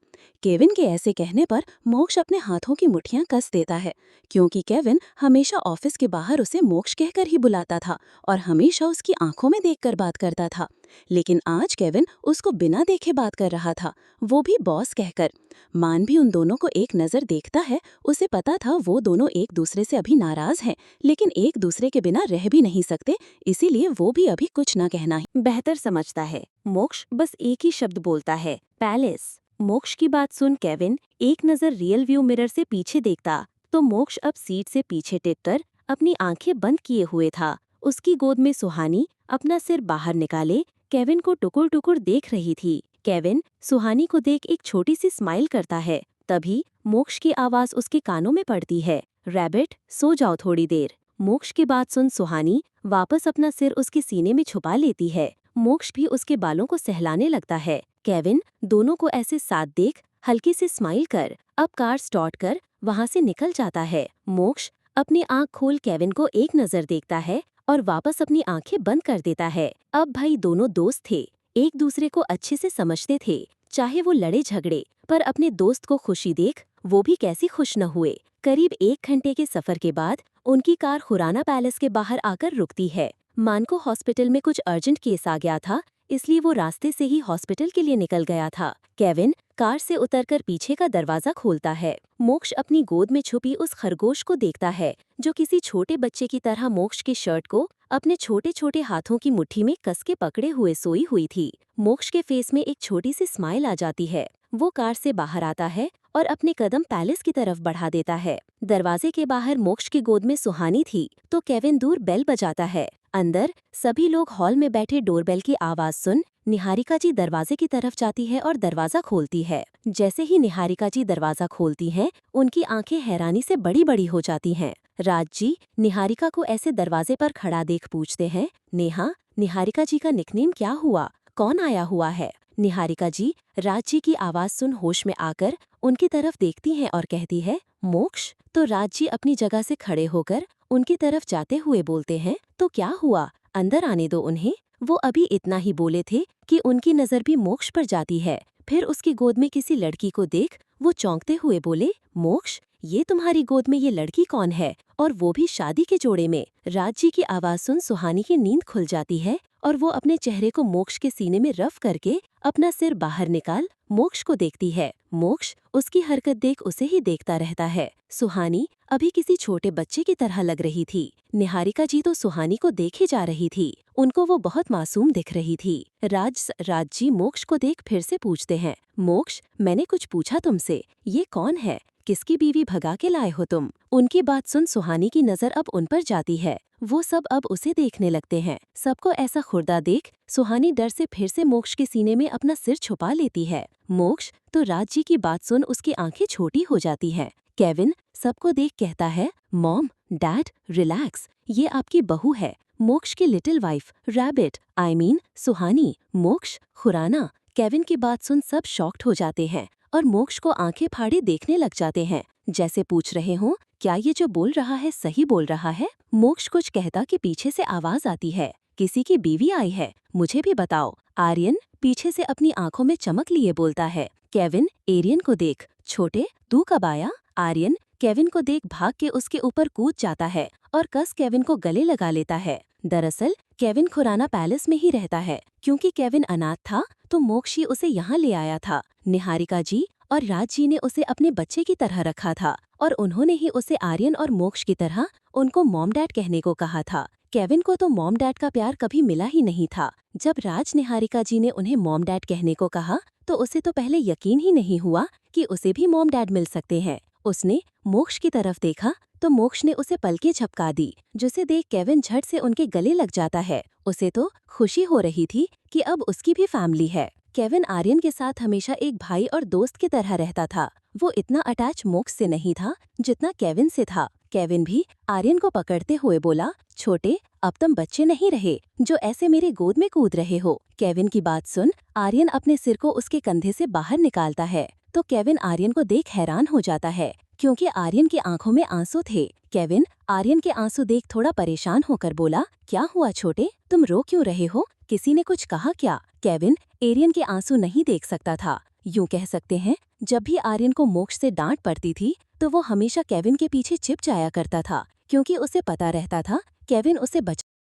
केविन के ऐसे कहने पर मोक्ष अपने हाथों की मुट्ठियां कस देता है, क्योंकि केविन हमेशा ऑफिस के बाहर उसे मोक्ष कहकर ही बुलाता था और हमेशा उसकी आंखों में देखकर बात करता था। लेकिन आज केविन उसको बिना देखे बात कर रहा था, वो भी बॉस कहकर। मान भी उन दोनों को एक नज़र देखता है, उसे पता था वो दोनों एक दूसरे से अभी नाराज हैं, लेकिन एक दूसरे के बिना रह भी नहीं सकते, इसीलिए वो भी अभी कुछ न कहना ही बेहतर समझता है। मोक्ष बस एक ही शब्द बोलता है, पैलेस। मोक्ष की बात सुन केविन एक नज़र रियल व्यू मिरर से पीछे देखता तो मोक्ष अब सीट से पीछे टिककर अपनी आंखें बंद किए हुए था। उसकी गोद में सुहानी अपना सिर बाहर निकाले केविन को टुकुर टुकुर देख रही थी। केविन सुहानी को देख एक छोटी सी स्माइल करता है। तभी मोक्ष की आवाज उसके कानों में पड़ती है, रैबिट सो जाओ थोड़ी देर। मोक्ष की बात सुन सुहानी वापस अपना सिर उसके सीने में छुपा लेती है। मोक्ष भी उसके बालों को सहलाने लगता है। केविन दोनों को ऐसे साथ देख हल्की सी स्माइल कर अब कार स्टार्ट कर वहां से निकल जाता है। मोक्ष अपनी आंख खोल केविन को एक नजर देखता है और वापस अपनी आंखें बंद कर देता है। अब भाई दोनों दोस्त थे, एक दूसरे को अच्छे से समझते थे, चाहे वो लड़े झगड़े, पर अपने दोस्त को खुशी देख वो भी कैसी खुश न हुए। करीब 1 घंटे के सफर के बाद उनकी कार खुराना पैलेस के बाहर आकर रुकती है। मान को हॉस्पिटल में कुछ अर्जेंट केस आ गया था, इसलिए वो रास्ते से ही हॉस्पिटल के लिए निकल गया था। केविन कार से उतरकर पीछे का दरवाजा खोलता है। मोक्ष अपनी गोद में छुपी उस खरगोश को देखता है जो किसी छोटे बच्चे की तरह मोक्ष की शर्ट को अपने छोटे छोटे हाथों की मुट्ठी में कस के पकड़े हुए सोई हुई थी। मोक्ष के फेस में एक छोटी सी स्माइल आ जाती है। वो कार से बाहर आता है और अपने कदम पैलेस की तरफ बढ़ा देता है। दरवाजे के बाहर मोक्ष की गोद में सुहानी थी तो केविन दूर बेल बजाता है। अंदर सभी लोग हॉल में बैठे डोरबेल की आवाज सुन निहारिका जी दरवाजे की तरफ जाती है और दरवाजा खोलती है। जैसे ही निहारिका जी दरवाजा खोलती हैं, उनकी आंखें हैरानी से बड़ी बड़ी हो जाती हैं। राज जी निहारिका को ऐसे दरवाजे पर खड़ा देख पूछते हैं, नेहा निहारिका जी का निकनेम क्या हुआ, कौन आया हुआ है? निहारिका जी राज जी की आवाज सुन होश में आकर उनकी तरफ देखती हैं और कहती है, मोक्ष। तो राज जी अपनी जगह से खड़े होकर उनकी तरफ जाते हुए बोलते हैं, तो क्या हुआ, अंदर आने दो उन्हें। वो अभी इतना ही बोले थे कि उनकी नजर भी मोक्ष पर जाती है। फिर उसकी गोद में किसी लड़की को देख वो चौंकते हुए बोले, मोक्ष ये तुम्हारी गोद में ये लड़की कौन है, और वो भी शादी के जोड़े में। राज जी की आवाज सुन सुहानी की नींद खुल जाती है और वो अपने चेहरे को मोक्ष के सीने में रफ करके अपना सिर बाहर निकाल मोक्ष को देखती है। मोक्ष उसकी हरकत देख उसे ही देखता रहता है। सुहानी अभी किसी छोटे बच्चे की तरह लग रही थी। निहारिका जी तो सुहानी को देखे जा रही थी, उनको वो बहुत मासूम दिख रही थी। राज जी मोक्ष को देख फिर से पूछते हैं, मोक्ष मैंने कुछ पूछा तुमसे, ये कौन है, किसकी बीवी भगा के लाए हो तुम? उनकी बात सुन सुहानी की नजर अब उन पर जाती है। वो सब अब उसे देखने लगते हैं। सबको ऐसा खुर्दा देख सुहानी डर से फिर से मोक्ष के सीने में अपना सिर छुपा लेती है। मोक्ष तो राज जी की बात सुन उसकी आंखें छोटी हो जाती हैं। केविन सबको देख कहता है, मॉम डैड रिलैक्स, ये आपकी बहू है, मोक्ष की little wife rabbit I mean Suhani. Moksh Khurana. Kevin की बात सुन सब शॉक्ड हो जाते हैं और मोक्ष को आंखें फाड़े देखने लग जाते हैं। जैसे पूछ रहे हों, क्या ये जो बोल रहा है सही बोल रहा है? मोक्ष कुछ कहता कि पीछे से आवाज आती है, किसी की बीवी आई है, मुझे भी बताओ। आर्यन पीछे से अपनी आंखों में चमक लिए बोलता है, केविन एरियन को देख। छोटे, तू कब आया? आर्यन केविन को देख भाग के उसके ऊपर कूद जाता है और कस केविन को गले लगा लेता है। दरअसल केविन खुराना पैलेस में ही रहता है। क्योंकि केविन अनाथ था तो मोक्ष ही उसे यहाँ ले आया था। निहारिका जी और राज जी ने उसे अपने बच्चे की तरह रखा था और उन्होंने ही उसे आर्यन और मोक्ष की तरह उनको मॉम डैड कहने को कहा था। केविन को तो मॉम डैड का प्यार कभी मिला ही नहीं था। जब राज निहारिका जी ने उन्हें मॉम डैड कहने को कहा तो उसे तो पहले यकीन ही नहीं हुआ कि उसे भी मॉम डैड मिल सकते हैं। उसने मोक्ष की तरफ देखा तो मोक्ष ने उसे पलकें झपका दी, जिसे देख केविन झट से उनके गले लग जाता है। उसे तो खुशी हो रही थी कि अब उसकी भी फैमिली है। केविन आर्यन के साथ हमेशा एक भाई और दोस्त की तरह रहता था। वो इतना अटैच मोक्ष से नहीं था जितना केविन से था। केविन भी आर्यन को पकड़ते हुए बोला, छोटे, अब तुम बच्चे नहीं रहे जो ऐसे मेरे गोद में कूद रहे हो। केविन की बात सुन आर्यन अपने सिर को उसके कंधे से बाहर निकालता है तो केविन आर्यन को देख हैरान हो जाता है, क्योंकि आर्यन की आंखों में आंसू थे। केविन आर्यन के आंसू देख थोड़ा परेशान होकर बोला, क्या हुआ छोटे, तुम रो क्यों रहे हो? किसी ने कुछ कहा क्या? केविन एरियन के आंसू नहीं देख सकता था। यूं कह सकते हैं, जब भी आर्यन को मोक्ष से डांट पड़ती थी तो वो हमेशा केविन के पीछे छिप जाया करता था, क्योंकि उसे पता रहता था केविन उसे